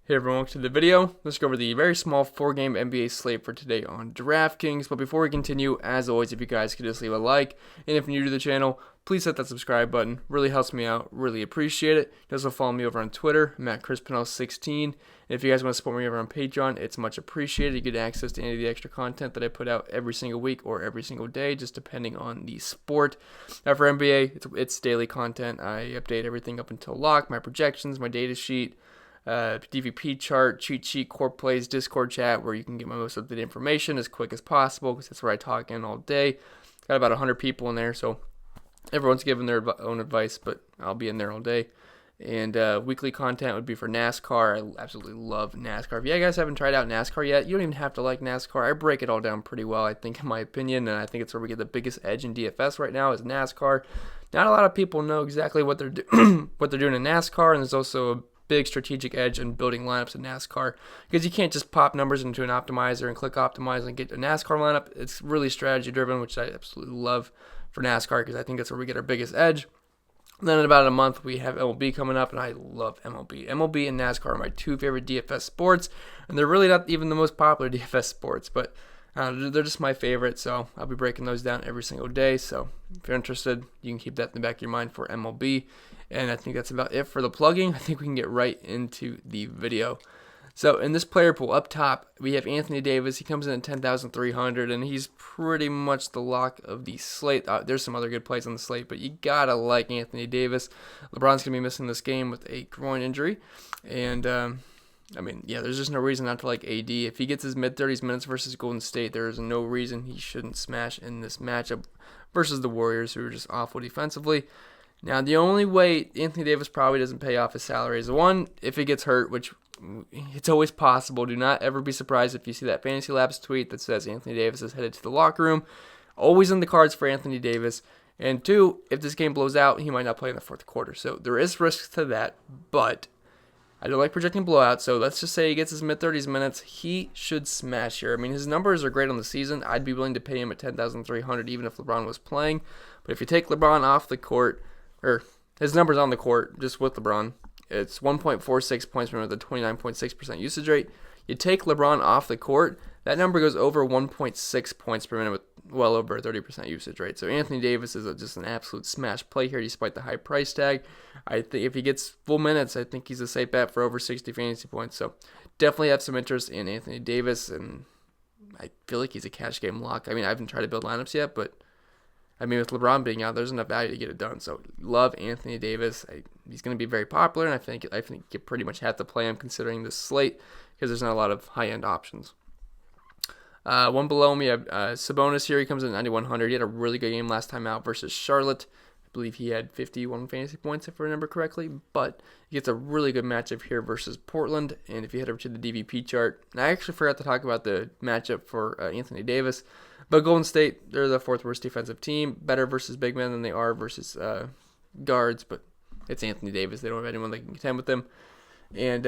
Hey everyone, welcome to the video. Let's go over the very small 4-game NBA slate for today on Draftkings. But before we continue, as always, if you guys could just leave a like, and if you're new to the channel, please hit that subscribe button. Really helps me out. Really appreciate it. You can also follow me over on Twitter. I'm at Pennell16. And if you guys want to support me over on Patreon, it's much appreciated. You get access to any of the extra content that I put out every single week or every single day, just depending on the sport. Now for NBA, it's daily content. I update everything up until lock, my projections, my data sheet, DVP chart, cheat sheet, core plays, Discord chat, where you can get my most up-to-date information as quick as possible, because that's where I talk in all day. Got about 100 people in there, so everyone's giving their own advice, but I'll be in there all day. And weekly content would be for NASCAR. I absolutely love NASCAR. If you guys haven't tried out NASCAR yet, you don't even have to like NASCAR. I break it all down pretty well, I think, in my opinion, and I think it's where we get the biggest edge in DFS right now is NASCAR. Not a lot of people know exactly what they're what they're doing in NASCAR, and there's also a big strategic edge in building lineups in NASCAR, because you can't just pop numbers into an optimizer and click optimize and get a NASCAR lineup. It's really strategy driven, which I absolutely love for NASCAR, because I think that's where we get our biggest edge. And then in about a month we have MLB coming up, and I love MLB. MLB and NASCAR are my two favorite DFS sports, and they're really not even the most popular DFS sports, but they're just my favorite, so I'll be breaking those down every single day. So if you're interested, you can keep that in the back of your mind for MLB. And I think that's about it for the plugging. I think we can get right into the video. So in this player pool up top, we have Anthony Davis. He comes in at 10,300, and he's pretty much the lock of the slate. There's some other good plays on the slate, but you gotta like Anthony Davis. LeBron's gonna be missing this game with a groin injury, and there's just no reason not to like AD. If he gets his mid-30s minutes versus Golden State, there is no reason he shouldn't smash in this matchup versus the Warriors, who are just awful defensively. Now, the only way Anthony Davis probably doesn't pay off his salary is, one, if he gets hurt, which it's always possible. Do not ever be surprised if you see that Fantasy Labs tweet that says Anthony Davis is headed to the locker room. Always in the cards for Anthony Davis. And two, if this game blows out, he might not play in the fourth quarter. So there is risk to that, but I don't like projecting blowouts, so let's just say he gets his mid-30s minutes. He should smash here. I mean, his numbers are great on the season. I'd be willing to pay him at 10,300 even if LeBron was playing. But if you take LeBron off the court, or his numbers on the court, just with LeBron, it's 1.46 points per minute with a 29.6% usage rate. You take LeBron off the court, that number goes over 1.6 points per minute with well over a 30% usage rate. So Anthony Davis is just an absolute smash play here despite the high price tag. I think if he gets full minutes, I think he's a safe bet for over 60 fantasy points. So definitely have some interest in Anthony Davis, and I feel like he's a cash game lock. I mean, I haven't tried to build lineups yet, but with LeBron being out, there's enough value to get it done. So love Anthony Davis. He's going to be very popular, and I think you pretty much have to play him considering this slate, because there's not a lot of high-end options. One below him, we have Sabonis here. He comes in at 9,100. He had a really good game last time out versus Charlotte. I believe he had 51 fantasy points, if I remember correctly. But he gets a really good matchup here versus Portland. And if you head over to the DVP chart, and I actually forgot to talk about the matchup for Anthony Davis. But Golden State, they're the fourth worst defensive team. Better versus big men than they are versus guards. But it's Anthony Davis. They don't have anyone that can contend with them. And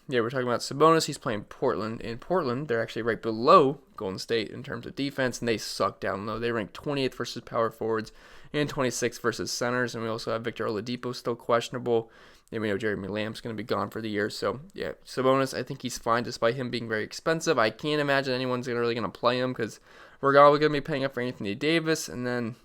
we're talking about Sabonis. He's playing Portland. In Portland, they're actually right below Golden State in terms of defense, and they suck down low. They rank 28th versus power forwards and 26th versus centers. And we also have Victor Oladipo still questionable. And we know Jeremy Lamb's going to be gone for the year. So, yeah, Sabonis, I think he's fine despite him being very expensive. I can't imagine anyone's really going to play him, because we're all going to be paying up for Anthony Davis. And then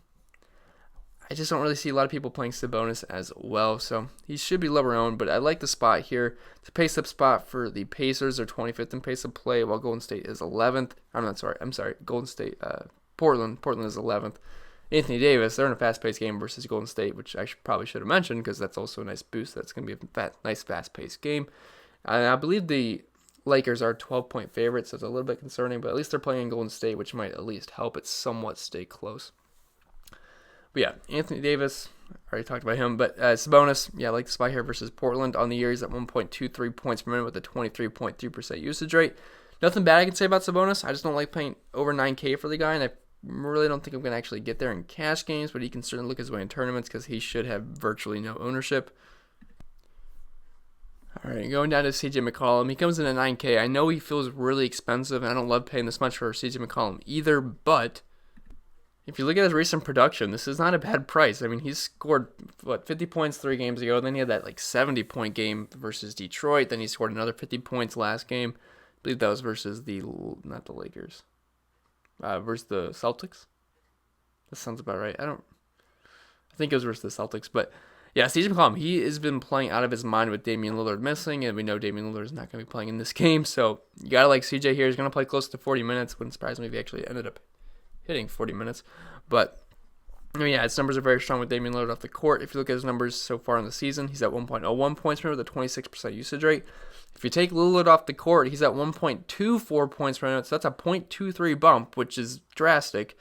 I just don't really see a lot of people playing Sabonis as well, so he should be lower owned, but I like the spot here. It's a pace-up spot for the Pacers. They're 25th in pace-up play, while Golden State is 11th. I'm sorry, Golden State, Portland is 11th. Anthony Davis, they're in a fast-paced game versus Golden State, which I probably should have mentioned, because that's also a nice boost. That's going to be a nice fast-paced game. And I believe the Lakers are 12-point favorites, so it's a little bit concerning, but at least they're playing Golden State, which might at least help it somewhat stay close. But yeah, Anthony Davis, I already talked about him. But Sabonis, I like the spot here versus Portland. On the year, he's at 1.23 points per minute with a 23.3% usage rate. Nothing bad I can say about Sabonis. I just don't like paying over 9K for the guy, and I really don't think I'm going to actually get there in cash games, but he can certainly look his way in tournaments, because he should have virtually no ownership. All right, going down to CJ McCollum. He comes in at 9K. I know he feels really expensive, and I don't love paying this much for CJ McCollum either, but if you look at his recent production, this is not a bad price. I mean, he's scored, 50 points 3 games ago. Then he had that 70-point game versus Detroit. Then he scored another 50 points last game. I believe that was versus not the Lakers, versus the Celtics. That sounds about right. I think it was versus the Celtics. But yeah, CJ McCollum, he has been playing out of his mind with Damian Lillard missing. And we know Damian Lillard is not going to be playing in this game. So you got to like CJ here. He's going to play close to 40 minutes. Wouldn't surprise me if he actually ended up hitting 40 minutes. But, I mean, yeah, his numbers are very strong with Damian Lillard off the court. If you look at his numbers so far in the season, he's at 1.01 points per minute with a 26% usage rate. If you take Lillard off the court, he's at 1.24 points per minute. So that's a 0.23 bump, which is drastic.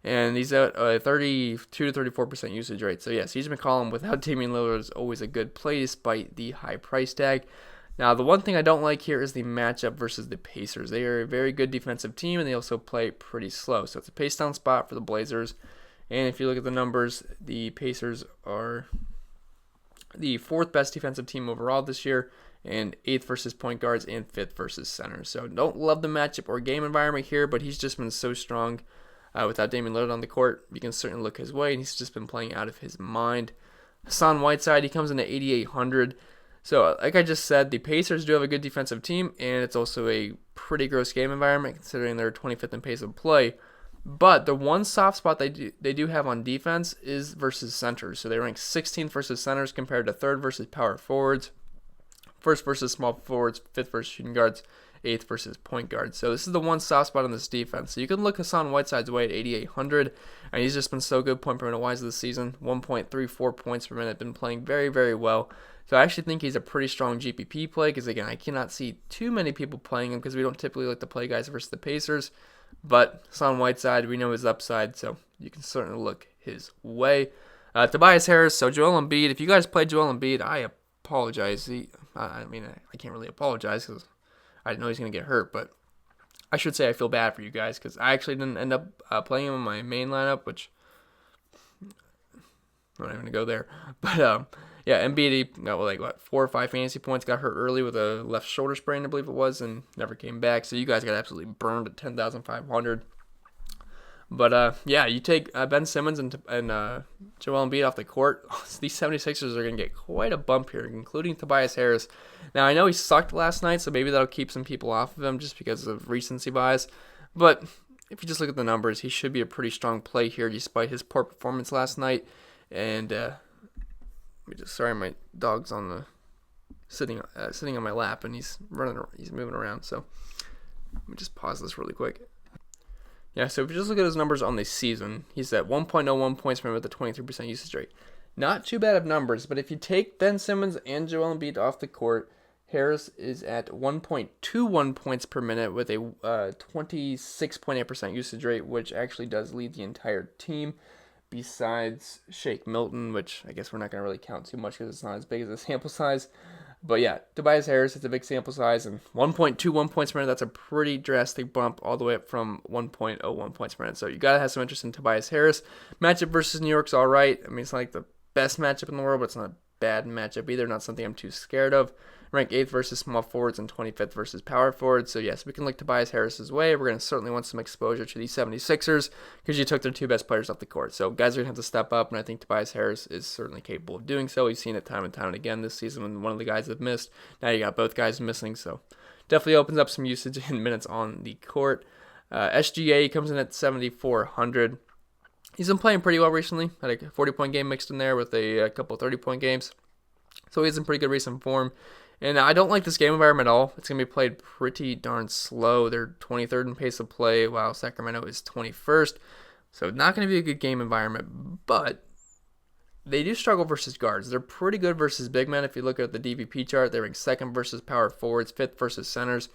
And he's at a 32 to 34% usage rate. So, yeah, CJ McCollum without Damian Lillard is always a good play despite the high price tag. Now, the one thing I don't like here is the matchup versus the Pacers. They are a very good defensive team, and they also play pretty slow. So it's a pace-down spot for the Blazers. And if you look at the numbers, the Pacers are the 4th best defensive team overall this year, and 8th versus point guards and 5th versus centers. So don't love the matchup or game environment here, but he's just been so strong without Damian Lillard on the court. You can certainly look his way, and he's just been playing out of his mind. Hassan Whiteside, he comes in at 8,800. So, like I just said, the Pacers do have a good defensive team, and it's also a pretty gross game environment considering they're 25th in pace of play. But the one soft spot they do have on defense is versus centers. So they rank 16th versus centers compared to 3rd versus power forwards, 1st versus small forwards, 5th versus shooting guards, 8th versus point guards. So this is the one soft spot on this defense. So you can look Hassan Whiteside's way at 8,800, and he's just been so good point per minute wise this season. 1.34 points per minute, been playing very, very well. So I actually think he's a pretty strong GPP play because, again, I cannot see too many people playing him because we don't typically like to play guys versus the Pacers. But Hassan Whiteside, we know his upside, so you can certainly look his way. Tobias Harris, so Joel Embiid. If you guys played Joel Embiid, I apologize. I can't really apologize because I didn't know he was going to get hurt, but I should say I feel bad for you guys because I actually didn't end up playing him in my main lineup, which I'm not even going to go there. But, yeah, Embiid, he got 4 or 5 fantasy points, got hurt early with a left shoulder sprain, I believe it was, and never came back. So you guys got absolutely burned at 10,500. But, yeah, you take Ben Simmons and Joel Embiid off the court. These 76ers are going to get quite a bump here, including Tobias Harris. Now, I know he sucked last night, so maybe that'll keep some people off of him just because of recency bias. But if you just look at the numbers, he should be a pretty strong play here despite his poor performance last night. And, sorry, my dog's on the sitting on my lap, and he's moving around. So let me just pause this really quick. Yeah, so if you just look at his numbers on the season, he's at 1.01 points per minute with a 23% usage rate. Not too bad of numbers, but if you take Ben Simmons and Joel Embiid off the court, Harris is at 1.21 points per minute with a 26.8% usage rate, which actually does lead the entire team. Besides Shake Milton, which I guess we're not going to really count too much because it's not as big as a sample size. But yeah, Tobias Harris, it's a big sample size, and 1.21 points per minute, that's a pretty drastic bump all the way up from 1.01 points per minute. So you got to have some interest in Tobias Harris. Matchup versus New York's all right. I mean, it's not like the best matchup in the world, but it's not a bad matchup either, not something I'm too scared of. Rank 8th versus small forwards and 25th versus power forwards. So yes, we can look Tobias Harris's way. We're going to certainly want some exposure to these 76ers because you took their 2 best players off the court. So guys are going to have to step up, and I think Tobias Harris is certainly capable of doing so. We've seen it time and time again this season when one of the guys have missed. Now you got both guys missing, so definitely opens up some usage and minutes on the court. SGA comes in at 7,400. He's been playing pretty well recently. Had a 40-point game mixed in there with a couple 30-point games. So he's in pretty good recent form. And I don't like this game environment at all. It's going to be played pretty darn slow. They're 23rd in pace of play, while Sacramento is 21st. So not going to be a good game environment. But they do struggle versus guards. They're pretty good versus big men. If you look at the DVP chart, they're ranked 2nd versus power forwards, 5th versus centers.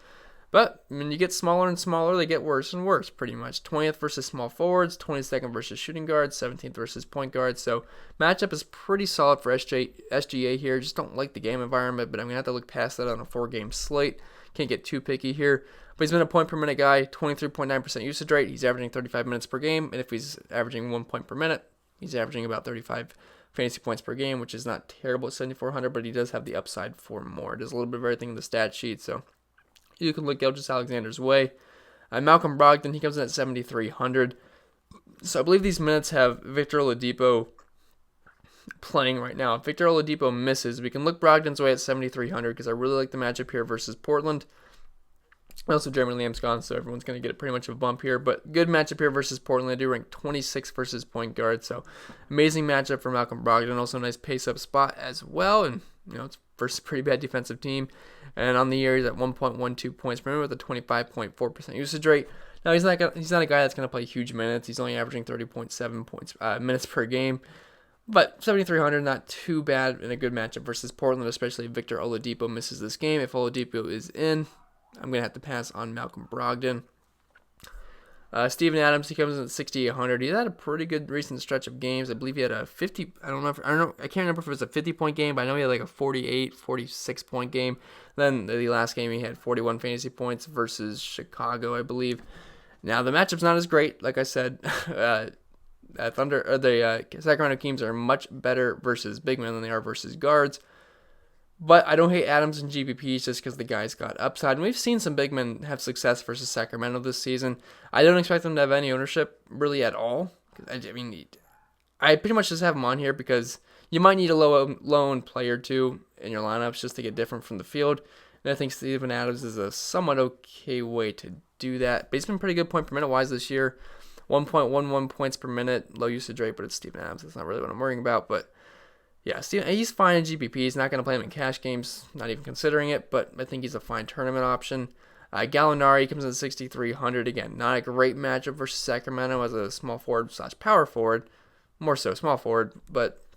But when you get smaller and smaller, they get worse and worse, pretty much. 20th versus small forwards, 22nd versus shooting guards, 17th versus point guards. So matchup is pretty solid for SGA here. Just don't like the game environment, but I'm going to have to look past that on a 4-game slate. Can't get too picky here. But he's been a point per minute guy, 23.9% usage rate. He's averaging 35 minutes per game. And if he's averaging 1 point per minute, he's averaging about 35 fantasy points per game, which is not terrible at 7,400, but he does have the upside for more. There's a little bit of everything in the stat sheet, so you can look Gilgeous-Alexander's way. Malcolm Brogdon, he comes in at 7,300. So I believe these minutes have Victor Oladipo playing right now. If Victor Oladipo misses, we can look Brogdon's way at 7,300 because I really like the matchup here versus Portland. Also, Jeremy Lamb's gone, so everyone's going to get pretty much of a bump here. But good matchup here versus Portland. I do rank 26 versus point guard, so amazing matchup for Malcolm Brogdon. Also, a nice pace-up spot as well, and it's versus a pretty bad defensive team. And on the year, he's at 1.12 points per minute with a 25.4% usage rate. Now, he's not a guy that's going to play huge minutes. He's only averaging 30.7 minutes per game. But 7,300, not too bad in a good matchup versus Portland, especially if Victor Oladipo misses this game. If Oladipo is in, I'm going to have to pass on Malcolm Brogdon. Steven Adams, he comes in at 6,800. He's had a pretty good recent stretch of games. I believe he had a 50, I can't remember if it was a 50-point game, but I know he had like a 48, 46-point game. Then the last game he had 41 fantasy points versus Chicago, I believe. Now the matchup's not as great, like I said. The Sacramento Kings are much better versus big men than they are versus guards. But I don't hate Adams and GPPs just because the guy's got upside. And we've seen some big men have success versus Sacramento this season. I don't expect them to have any ownership really at all. I pretty much just have them on here because you might need a low-owned player too in your lineups just to get different from the field. And I think Steven Adams is a somewhat okay way to do that. But he's been pretty good point per minute wise this year. 1.11 points per minute, low usage rate, but it's Steven Adams. That's not really what I'm worrying about, but yeah, he's fine in GPP. He's not going to play him in cash games, not even considering it, but I think he's a fine tournament option. Gallinari comes in 6,300. Again, not a great matchup versus Sacramento as a small forward / power forward, more so small forward, but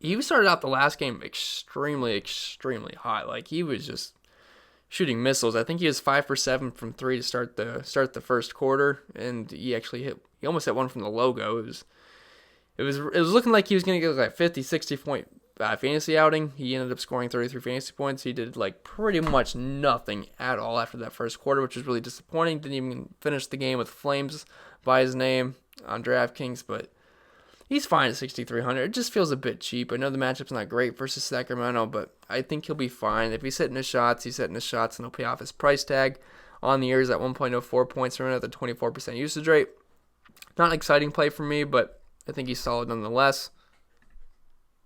he started out the last game extremely, extremely hot. Like, he was just shooting missiles. I think he was 5 for 7 from 3 to start the first quarter, and he almost hit one from the logo. It was looking like he was going to get like 50, 60 point fantasy outing. He ended up scoring 33 fantasy points. He did like pretty much nothing at all after that first quarter, which was really disappointing. Didn't even finish the game with flames by his name on Draftkings, but he's fine at 6,300. It just feels a bit cheap. I know the matchup's not great versus Sacramento, but I think he'll be fine. If he's hitting his shots, and he'll pay off his price tag. On the year, he's at 1.04 points per minute at the 24% usage rate. Not an exciting play for me, but I think he's solid nonetheless.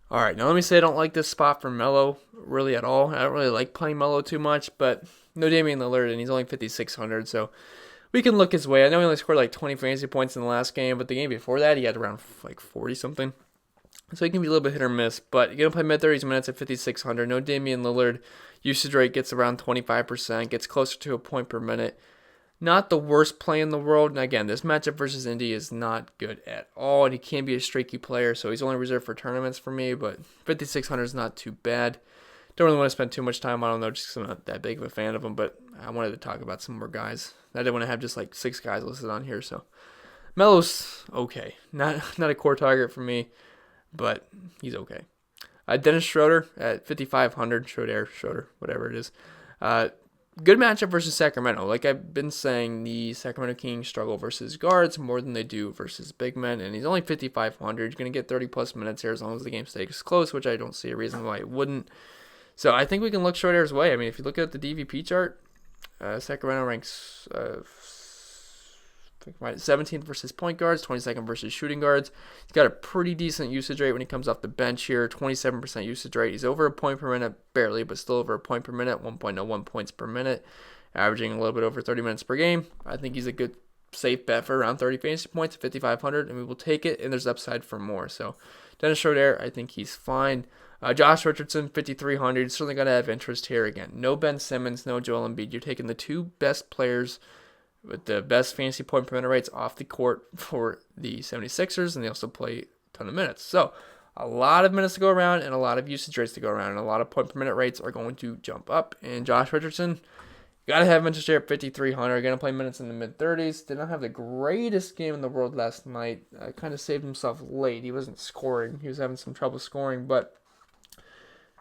All right, now let me say I don't like this spot for Melo really at all. I don't really like playing Melo too much, but no Damian Lillard, and he's only 5,600, so we can look his way. I know he only scored like 20 fantasy points in the last game, but the game before that, he had around like 40-something. So he can be a little bit hit or miss, but you're going to play mid-30s minutes at 5,600. No Damian Lillard. Usage rate gets around 25%, gets closer to a point per minute. Not the worst play in the world. And again, this matchup versus Indy is not good at all. And he can be a streaky player, so he's only reserved for tournaments for me. But 5,600 is not too bad. Don't really want to spend too much time on him, though, just because I'm not that big of a fan of him. But I wanted to talk about some more guys. I didn't want to have just like 6 guys listed on here. So Melo's okay. Not a core target for me, but he's okay. Dennis Schroeder at 5,500. Schroeder, whatever it is. Good matchup versus Sacramento. Like I've been saying, the Sacramento Kings struggle versus guards more than they do versus big men, and he's only 5,500. He's going to get 30-plus minutes here as long as the game stays close, which I don't see a reason why it wouldn't. So I think we can look Schroeder's way. I mean, if you look at the DVP chart, Sacramento ranks 17th versus point guards, 22nd versus shooting guards. He's got a pretty decent usage rate when he comes off the bench here, 27% usage rate. He's over a point per minute, barely, but still over a point per minute, 1.01 points per minute, averaging a little bit over 30 minutes per game. I think he's a good, safe bet for around 30 fantasy points at 5,500, and we will take it, and there's upside for more. So Dennis Schroeder, I think he's fine. Josh Richardson, 5,300. Certainly going to have interest here again. No Ben Simmons, no Joel Embiid. You're taking the 2 best players with the best fantasy point per minute rates off the court for the 76ers, and they also play a ton of minutes. So a lot of minutes to go around and a lot of usage rates to go around, and a lot of point per minute rates are going to jump up. And Josh Richardson, got to have interest here at 5,300. Going to play minutes in the mid-30s. Did not have the greatest game in the world last night. Kind of saved himself late. He wasn't scoring. He was having some trouble scoring, but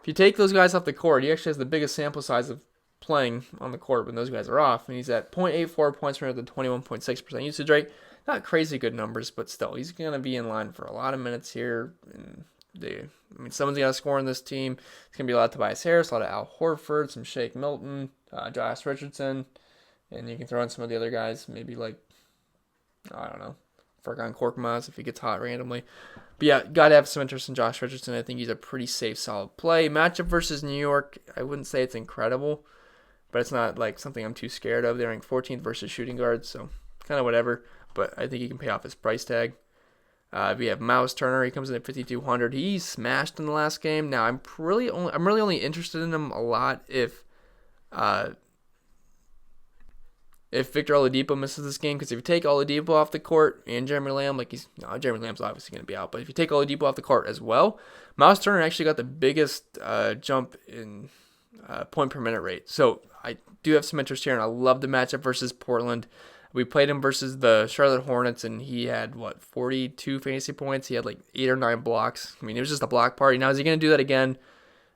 if you take those guys off the court, he actually has the biggest sample size of playing on the court when those guys are off, and he's at 0.84 points per minute, the 21.6% usage rate. Not crazy good numbers, but still, he's going to be in line for a lot of minutes here. And someone's got to score on this team. It's going to be a lot of Tobias Harris, a lot of Al Horford, some Shake Milton, Josh Richardson, and you can throw in some of the other guys, maybe like, I don't know, Furkan Korkmaz if he gets hot randomly. But yeah, got to have some interest in Josh Richardson. I think he's a pretty safe, solid play. Matchup versus New York, I wouldn't say it's incredible, but it's not like something I'm too scared of. They're ranked 14th versus shooting guards, so kind of whatever. But I think he can pay off his price tag. We have Miles Turner. He comes in at 5,200. He smashed in the last game. Now I'm really only interested in him a lot if Victor Oladipo misses this game, because if you take Oladipo off the court and Jeremy Lamb, Jeremy Lamb's obviously going to be out, but if you take Oladipo off the court as well, Miles Turner actually got the biggest jump in point per minute rate. So I do have some interest here, and I love the matchup versus Portland. We played him versus the Charlotte Hornets, and he had, 42 fantasy points? He had 8 or 9 blocks. I mean, it was just a block party. Now, is he going to do that again?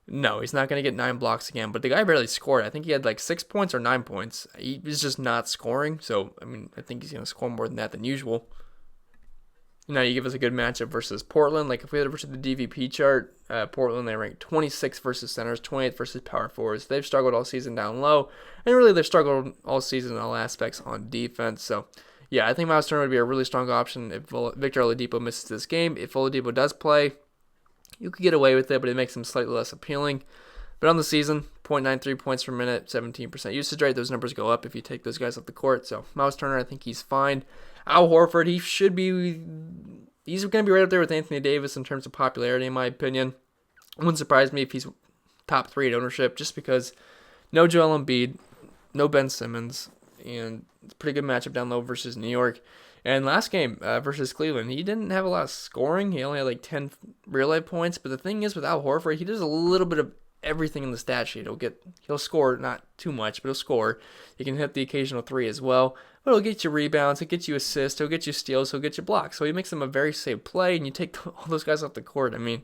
No, he's not going to get 9 blocks again, but the guy barely scored. I think he had 6 points or 9 points. He was just not scoring, so, I mean, I think he's going to score more than that than usual. Now, you give us a good matchup versus Portland. If we had to versus the DVP chart, Portland, they ranked 26th versus centers, 28th versus power forwards. They've struggled all season down low, and really they've struggled all season in all aspects on defense. So, yeah, I think Miles Turner would be a really strong option if Victor Oladipo misses this game. If Oladipo does play, you could get away with it, but it makes him slightly less appealing. But on the season, 0.93 points per minute, 17% usage rate. Those numbers go up if you take those guys off the court. So Miles Turner, I think he's fine. Al Horford, he's going to be right up there with Anthony Davis in terms of popularity, in my opinion. It wouldn't surprise me if he's top 3 at ownership, just because no Joel Embiid, no Ben Simmons, and it's a pretty good matchup down low versus New York. And last game versus Cleveland, he didn't have a lot of scoring. He only had 10 real life points. But the thing is, with Al Horford, he does a little bit of everything in the stat sheet. He'll score, not too much, but he'll score. He can hit the occasional 3 as well. But he'll get you rebounds, he'll get you assists, he'll get you steals, he'll get you blocks. So he makes him a very safe play, and you take all those guys off the court. I mean,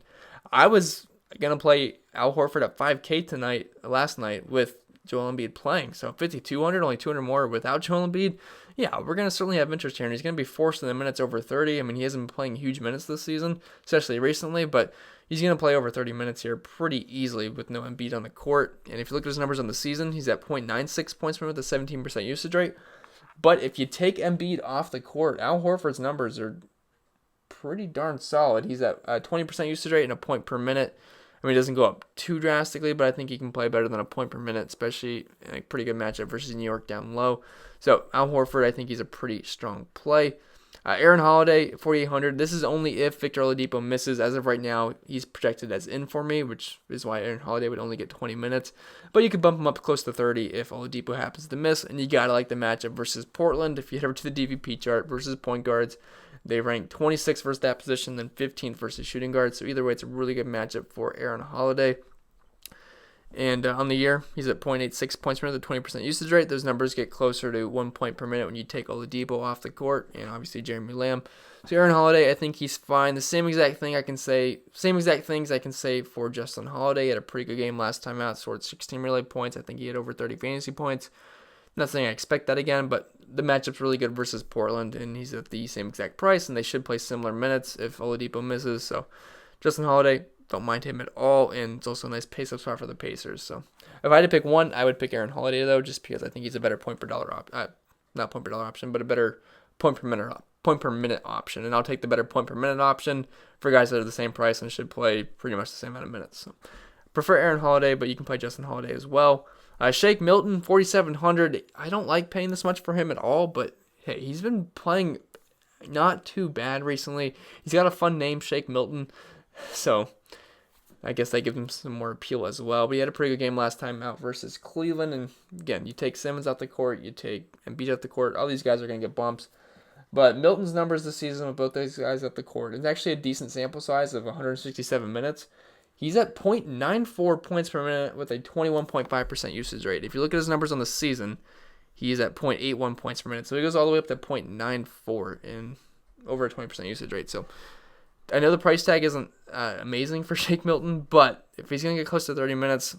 I was going to play Al Horford at 5K last night with Joel Embiid playing. So 5,200, only 200 more without Joel Embiid. Yeah, we're going to certainly have interest here, and he's going to be forced in the minutes over 30. I mean, he hasn't been playing huge minutes this season, especially recently, but he's going to play over 30 minutes here pretty easily with no Embiid on the court. And if you look at his numbers on the season, he's at 0.96 points per minute with a 17% usage rate. But if you take Embiid off the court, Al Horford's numbers are pretty darn solid. He's at 20% usage rate and a point per minute. I mean, it doesn't go up too drastically, but I think he can play better than a point per minute, especially in a pretty good matchup versus New York down low. So Al Horford, I think he's a pretty strong play. Aaron Holiday, 4,800. This is only if Victor Oladipo misses. As of right now, he's projected as in for me, which is why Aaron Holiday would only get 20 minutes. But you could bump him up close to 30 if Oladipo happens to miss. And you got to like the matchup versus Portland. If you head over to the DVP chart versus point guards, they rank 26th versus that position, then 15th versus shooting guards. So either way, it's a really good matchup for Aaron Holiday. And on the year, he's at 0.86 points per minute, the 20% usage rate. Those numbers get closer to 1 point per minute when you take Oladipo off the court, and obviously Jeremy Lamb. So Aaron Holiday, I think he's fine. The same exact things I can say for Justin Holiday. He had a pretty good game last time out, scored 16 relay points. I think he had over 30 fantasy points. Not saying I expect that again, but the matchup's really good versus Portland, and he's at the same exact price, and they should play similar minutes if Oladipo misses. So Justin Holiday, don't mind him at all, and it's also a nice pace-up spot for the Pacers. So if I had to pick one, I would pick Aaron Holiday, though, just because I think he's a better point per dollar not point per dollar option, but a better point per minute option. And I'll take the better point per minute option for guys that are the same price and should play pretty much the same amount of minutes. So prefer Aaron Holiday, but you can play Justin Holiday as well. Shake Milton, 4,700. I don't like paying this much for him at all, but hey, he's been playing not too bad recently. He's got a fun name, Shake Milton, so I guess that gives him some more appeal as well. But he had a pretty good game last time out versus Cleveland. And again, you take Simmons out the court, you take Embiid out the court. All these guys are going to get bumps. But Milton's numbers this season with both those guys at the court, it's actually a decent sample size of 167 minutes. He's at 0.94 points per minute with a 21.5% usage rate. If you look at his numbers on the season, he's at 0.81 points per minute. So he goes all the way up to 0.94 in over a 20% usage rate. So I know the price tag isn't amazing for Shake Milton, but if he's going to get close to 30 minutes,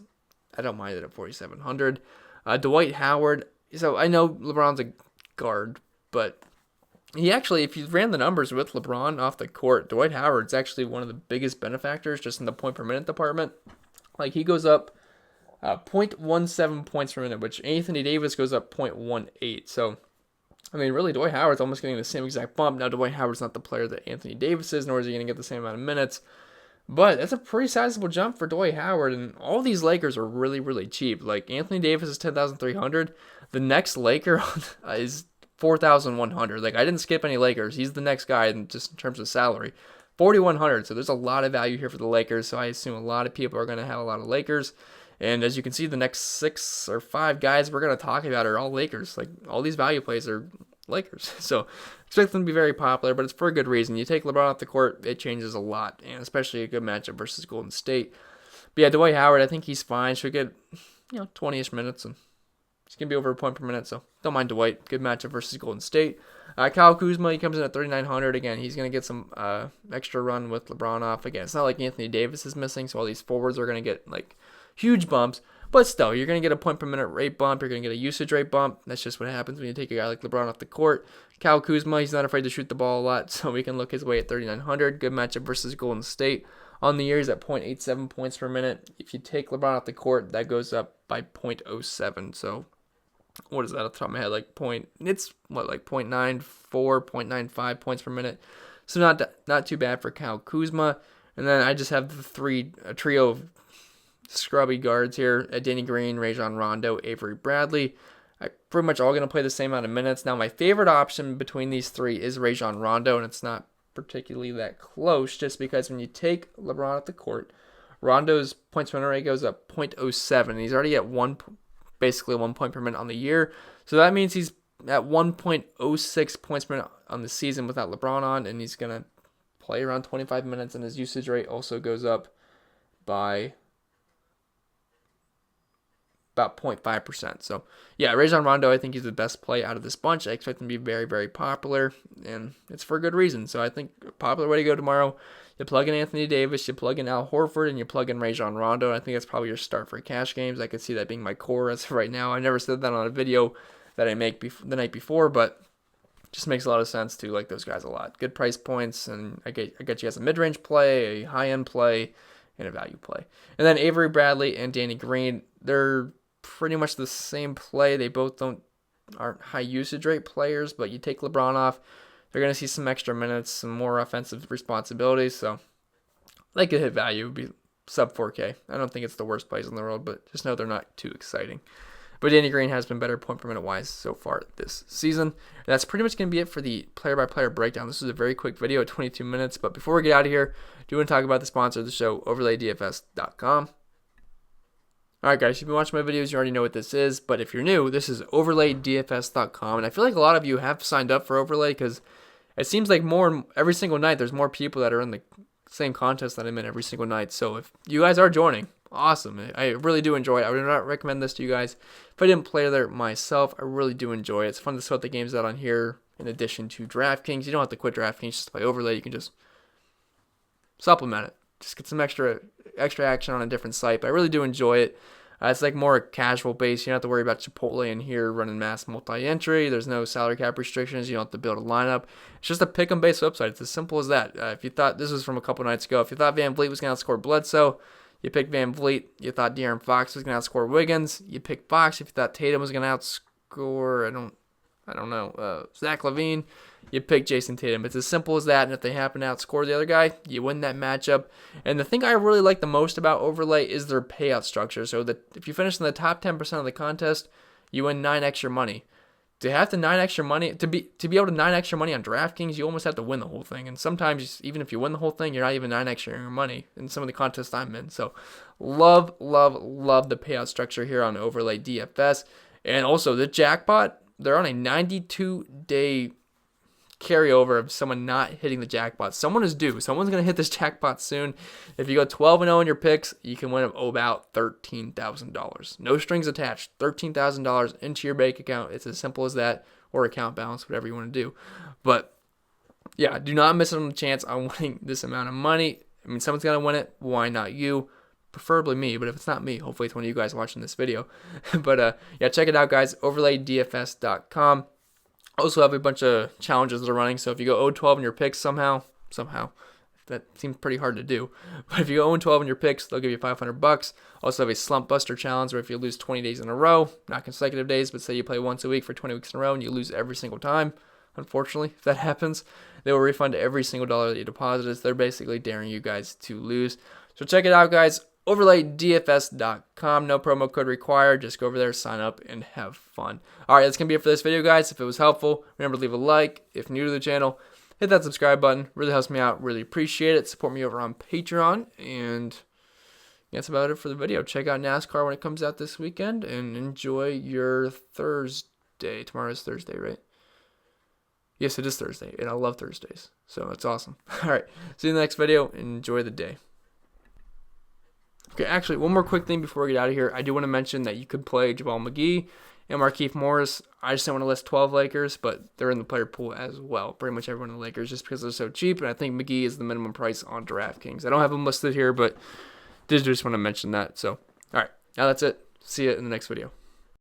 I don't mind it at 4,700. Dwight Howard. So I know LeBron's a guard, but he actually, if you ran the numbers with LeBron off the court, Dwight Howard's actually one of the biggest benefactors just in the point per minute department. Like, he goes up 0.17 points per minute, which Anthony Davis goes up 0.18. So I mean, really, Dwight Howard's almost getting the same exact bump. Now, Dwight Howard's not the player that Anthony Davis is, nor is he going to get the same amount of minutes. But that's a pretty sizable jump for Dwight Howard, and all these Lakers are really, really cheap. Like, Anthony Davis is 10,300. The next Laker is 4,100. Like, I didn't skip any Lakers. He's the next guy just in terms of salary. 4,100. So there's a lot of value here for the Lakers. So I assume a lot of people are going to have a lot of Lakers. And as you can see, the next 6 or 5 guys we're going to talk about are all Lakers. Like, all these value plays are Lakers. So expect them to be very popular, but it's for a good reason. You take LeBron off the court, it changes a lot, and especially a good matchup versus Golden State. But yeah, Dwight Howard, I think he's fine. Should get 20-ish minutes, and he's going to be over a point per minute, so don't mind Dwight. Good matchup versus Golden State. Kyle Kuzma, he comes in at 3,900. Again, he's going to get some extra run with LeBron off. Again, it's not like Anthony Davis is missing, so all these forwards are going to get like huge bumps. But still, you're going to get a point per minute rate bump. You're going to get a usage rate bump. That's just what happens when you take a guy like LeBron off the court. Kyle Kuzma, he's not afraid to shoot the ball a lot, so we can look his way at 3,900. Good matchup versus Golden State. On the year, he's at 0.87 points per minute. If you take LeBron off the court, that goes up by 0.07. So what is that off the top of my head? Like it's like 0.94, 0.95 points per minute. So not too bad for Kyle Kuzma. And then I just have a trio of scrubby guards here: Danny Green, Rajon Rondo, Avery Bradley. Pretty much all going to play the same amount of minutes. Now, my favorite option between these three is Rajon Rondo, and it's not particularly that close, just because when you take LeBron at the court, Rondo's points per minute rate goes up 0.07. He's already at basically 1 point per minute on the year. So that means he's at 1.06 points per minute on the season without LeBron on, and he's going to play around 25 minutes, and his usage rate also goes up by about 0.5%. So, yeah, Rajon Rondo, I think he's the best play out of this bunch. I expect him to be very, very popular, and it's for a good reason. So I think a popular way to go tomorrow, you plug in Anthony Davis, you plug in Al Horford, and you plug in Rajon Rondo. And I think that's probably your start for cash games. I could see that being my core as of right now. I never said that on a video that I make the night before, but it just makes a lot of sense to like those guys a lot. Good price points, and I get you guys a mid-range play, a high-end play, and a value play. And then Avery Bradley and Danny Green, they're pretty much the same play. They both aren't high usage rate players, but you take LeBron off, they're going to see some extra minutes, some more offensive responsibilities, so they could hit value, be sub 4K. I don't think it's the worst plays in the world, but just know they're not too exciting. But Danny Green has been better point per minute wise so far this season. And that's pretty much going to be it for the player by player breakdown. This was a very quick video at 22 minutes, but before we get out of here, I do want to talk about the sponsor of the show, OverlayDFS.com. Alright guys, you've been watching my videos, you already know what this is, but if you're new, this is OverlayDFS.com, and I feel like a lot of you have signed up for Overlay, because it seems like every single night there's more people that are in the same contest that I'm in every single night, so if you guys are joining, awesome. I really do enjoy it. I would not recommend this to you guys if I didn't play there myself. I really do enjoy it. It's fun to sweat the games out on here in addition to DraftKings. You don't have to quit DraftKings just to play Overlay. You can just supplement it. Just get some extra action on a different site. But I really do enjoy it. It's like more casual base. You don't have to worry about Chipotle in here running mass multi-entry. There's no salary cap restrictions. You don't have to build a lineup. It's just a pick 'em base website. It's as simple as that. If you thought, this was from a couple nights ago, if you thought Van Vliet was going to outscore Bledsoe, you picked Van Vliet. You thought De'Aaron Fox was going to outscore Wiggins, you picked Fox. If you thought Tatum was going to outscore, I don't know, Zach LaVine, you pick Jason Tatum. It's as simple as that, and if they happen to outscore the other guy, you win that matchup. And the thing I really like the most about Overlay is their payout structure. So that if you finish in the top 10% of the contest, you win 9 extra money. To have to 9 extra money, to be able to 9 extra money on DraftKings, you almost have to win the whole thing. And sometimes, even if you win the whole thing, you're not even 9 extra money in some of the contests I'm in. So love the payout structure here on Overlay DFS. And also the jackpot, they're on a 92-day carryover of someone not hitting the jackpot. Someone is due. Someone's going to hit this jackpot soon. If you go 12-0 in your picks, you can win about $13,000. No strings attached. $13,000 into your bank account. It's as simple as that, or account balance, whatever you want to do. But yeah, do not miss on the chance on winning this amount of money. I mean, someone's going to win it. Why not you? Preferably me, but if it's not me, hopefully it's one of you guys watching this video. But yeah, check it out, guys. OverlayDFS.com. Also have a bunch of challenges that are running. So if you go 0-12 in your picks somehow, that seems pretty hard to do. But if you go 0-12 in your picks, they'll give you $500. Also have a slump buster challenge where if you lose 20 days in a row, not consecutive days, but say you play once a week for 20 weeks in a row and you lose every single time, unfortunately, if that happens, they will refund every single dollar that you deposited. They're basically daring you guys to lose. So check it out, guys. OverlayDFS.com. No promo code required. Just go over there, sign up, and have fun. All right, that's going to be it for this video, guys. If it was helpful, remember to leave a like. If new to the channel, hit that subscribe button. Really helps me out. Really appreciate it. Support me over on Patreon. And that's about it for the video. Check out NASCAR when it comes out this weekend. And enjoy your Thursday. Tomorrow is Thursday, right? Yes, it is Thursday. And I love Thursdays. So it's awesome. All right. See you in the next video. Enjoy the day. Okay, actually, one more quick thing before we get out of here. I do want to mention that you could play JaVale McGee and Markieff Morris. I just don't want to list 12 Lakers, but they're in the player pool as well. Pretty much everyone in the Lakers just because they're so cheap, and I think McGee is the minimum price on DraftKings. I don't have them listed here, but did just want to mention that. So, all right, now that's it. See you in the next video.